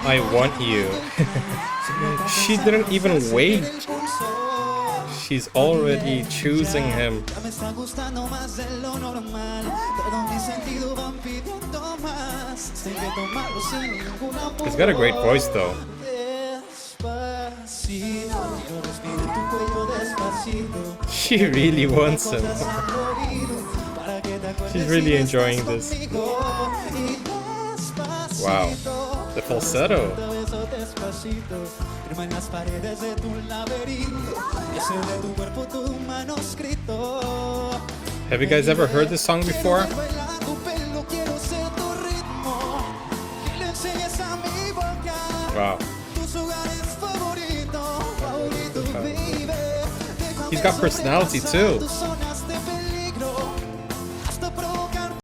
I want you. She didn't even wait. She's already choosing him. He's got a great voice though. She really wants him. She's really enjoying this. Wow, the falsetto. Have you guys ever heard this song before? Wow. He's got personality too.